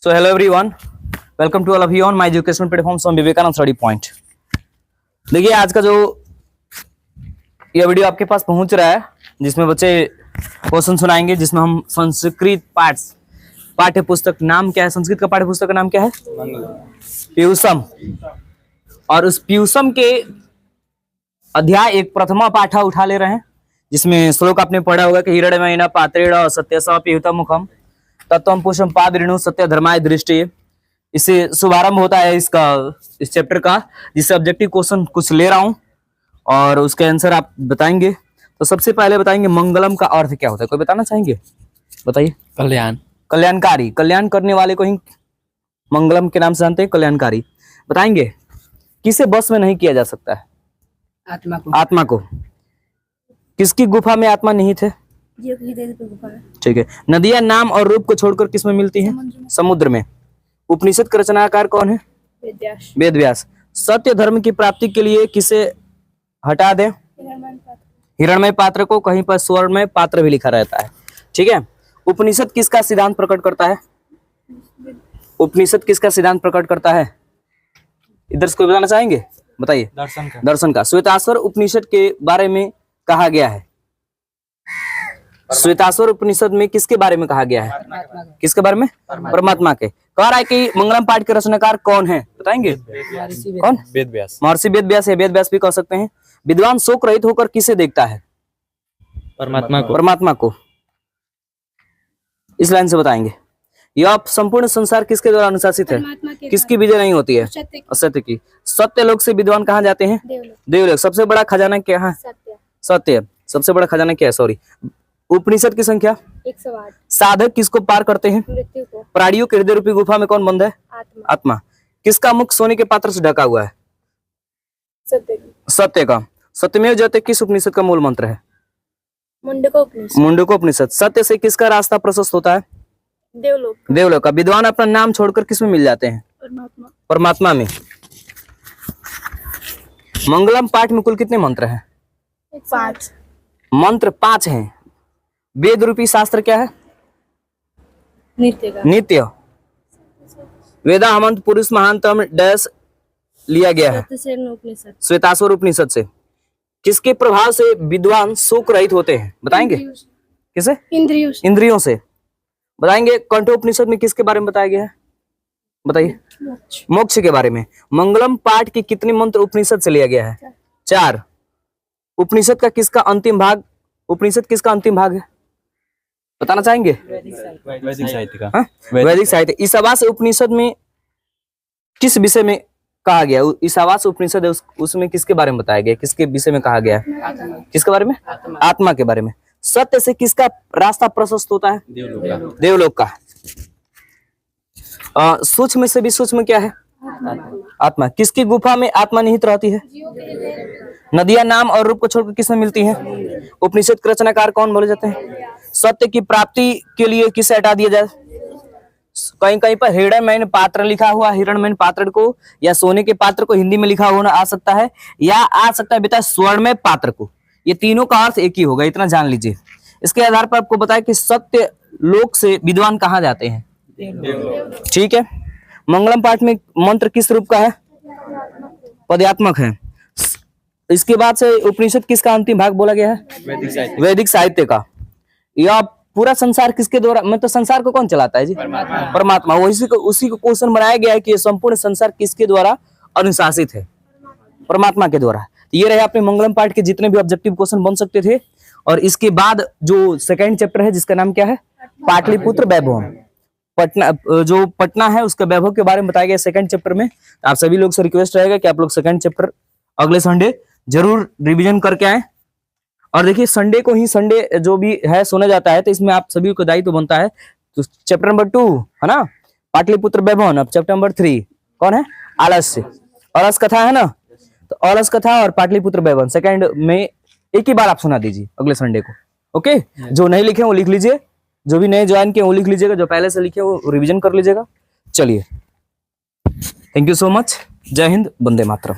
So hello everyone, welcome to all of you on my educational platform from Vivekananda study point. देखिए आज का जो यह वीडियो आपके पास पहुंच रहा है जिसमें बच्चे क्वेश्चन सुनाएंगे, जिसमें हम संस्कृत पाठ्य पुस्तक, नाम क्या है संस्कृत का पाठ्य पुस्तक का नाम क्या है? पीयूषम। और उस पीयूषम के अध्याय एक प्रथमा पाठा उठा ले रहे हैं, जिसमें श्लोक आपने पढ़ा होगा कि हिरण्मयेन पात्रेण सत्यसा पीयूषम मुखम तत्वम पुष्पम पाद ऋणु सत्य धर्माय दृष्टि। इससे शुभारंभ होता है इस चैप्टर का, जिससे ऑब्जेक्टिव क्वेश्चन कुछ ले रहा हूं और उसके आंसर आप बताएंगे। तो सबसे पहले बताएंगे मंगलम का अर्थ क्या होता है, कोई बताना चाहेंगे? बताइए। कल्याण, कल्याणकारी, कल्याण करने वाले को ही मंगलम के नाम से जानते हैं, कल्याणकारी। बताएंगे किसे बस में नहीं किया जा सकता है? आत्मा को। आत्मा को। किसकी गुफा में आत्मा नहीं थे? ठीक है। नदियां नाम और रूप को छोड़कर किस में मिलती हैं? समुद्र में। उपनिषद के रचनाकार कौन है? वेद व्यास। सत्य धर्म की प्राप्ति के लिए किसे हटा दें? हिरण्मय पात्र को। कहीं पर स्वर्णमय पात्र भी लिखा रहता है। ठीक है। उपनिषद किसका सिद्धांत प्रकट करता है? उपनिषद किसका सिद्धांत प्रकट करता है? इधर से कोई बताना चाहेंगे? बताइए। दर्शन का। श्वेताश्वर उपनिषद के बारे में कहा गया है। श्वेताश्वर उपनिषद में किसके बारे में कहा गया है? किसके बारे में? परमात्मा के। कह रहा है कि मंगलम पाठ के रचनाकार कौन है? बताएंगे। कौन? वेद व्यास। महर्षि वेद व्यास है। वेद व्यास भी कह सकते हैं। विद्वान शोक रहित होकर किसे देखता है? परमात्मा को। परमात्मा को। इस लाइन से बताएंगे। यह संपूर्ण संसार किसके द्वारा अनुशासित है? किसकी विजय नहीं होती है? असत्य की। सत्य लोक से विद्वान कहाँ जाते हैं? देवलोक। सबसे बड़ा खजाना क्या है? सत्य। सबसे बड़ा खजाना क्या है? सॉरी। उपनिषद की संख्या 108। साधक किसको पार करते हैं? मृत्यु को। प्राणियों के हृदय रूपी गुफा में कौन बंद है? आत्मा। किसका मुख सोने के पात्र से ढका हुआ है? सत्य का। सत्यमेव जयते किस उपनिषद का मूल मंत्र है? मुंडकोपनिषद। सत्य से किसका रास्ता प्रशस्त होता है? देवलोक का। विद्वान अपना नाम छोड़कर किस में मिल जाते हैं? परमात्मा में। मंगलम पाठ में कुल कितने मंत्र हैं? 5 मंत्र 5 हैं। वेद रूपी शास्त्र क्या है? नित्य। वेदा हमंत पुरुष महानतम डैश लिया गया है श्वेताश्वर उपनिषद से। किसके प्रभाव से विद्वान शोक रहित होते हैं? बताएंगे। किसे? इंद्रियों से। बताएंगे। कंठोपनिषद में किसके बारे में बताया गया है? बताइए। मोक्ष के बारे में। मंगलम पाठ के कितने मंत्र उपनिषद से लिया गया है? 4। उपनिषद का किसका अंतिम भाग? उपनिषद किसका अंतिम भाग है? बताना चाहेंगे? वैदिक साहित्य का। वैदिक साहित्य। ईशावास्य उपनिषद में किस विषय में कहा गया? ईशावास्य उपनिषद है, उसमें किसके बारे में बताया गया? किसके विषय में कहा गया है? किसके बारे में? आत्मा के बारे में। सत्य से किसका रास्ता प्रशस्त होता है? देवलोक का। सूक्ष्म से भी सूक्ष्म क्या है? आत्मा। किसकी गुफा में आत्मा निहित रहती है? नदियां नाम और रूप को छोड़कर किसमें मिलती हैं? उपनिषद के रचनाकार कौन बोले जाते हैं? सत्य की प्राप्ति के लिए किसे हटा दिया जाए? कहीं कहीं पर हिरण्मयेन पात्र लिखा हुआ, हिरण्मयेन पात्र को या सोने के पात्र को हिंदी में लिखा होना आ सकता है, या आ सकता है बेटा स्वर्णमय पात्र को। ये तीनों का अर्थ एक ही होगा, इतना जान लीजिए। इसके आधार पर आपको बताया कि सत्य लोक से विद्वान कहाँ जाते हैं? ठीक है। मंगलम पाठ में मंत्र किस रूप का है? पदयात्मक है। इसके बाद से उपनिषद किसका अंतिम भाग बोला गया है? वैदिक साहित्य का। यह पूरा संसार किसके द्वारा, मतलब संसार को कौन चलाता है जी? परमात्मा। उसी को क्वेश्चन बनाया गया है कि संपूर्ण संसार किसके द्वारा अनुशासित है? परमात्मा के द्वारा। ये रहे अपने मंगलम पाठ के जितने भी ऑब्जेक्टिव क्वेश्चन बन सकते थे। और इसके बाद जो सेकंड चैप्टर है जिसका नाम क्या है? पाटलिपुत्र वैभव। जो पटना है उसका वैभव के बारे में बताया गया सेकंड चैप्टर में। आप सभी लोग से रिक्वेस्ट रहेगा कि आप लोग सेकंड चैप्टर अगले संडे जरूर रिवीजन करके आए। और देखिए संडे को ही संडे जो भी है सुना जाता है, तो इसमें आप सभी को दायित्व बनता है। तो चैप्टर नंबर 2 है ना, पाटलिपुत्र वैभव। अब चैप्टर नंबर 3 कौन है? आलस्य। अलस कथा है ना, तो अलस कथा और पाटलिपुत्र वैभव सेकंड में एक ही बार आप सुना दीजिए अगले संडे को। ओके। जो नहीं लिखे वो लिख लीजिए, जो भी नए ज्वाइन किए वो लिख लीजिएगा, जो पहले से लिखे वो रिवीजन कर लीजिएगा। चलिए, थैंक यू सो मच। जय हिंद, वंदे मातरम।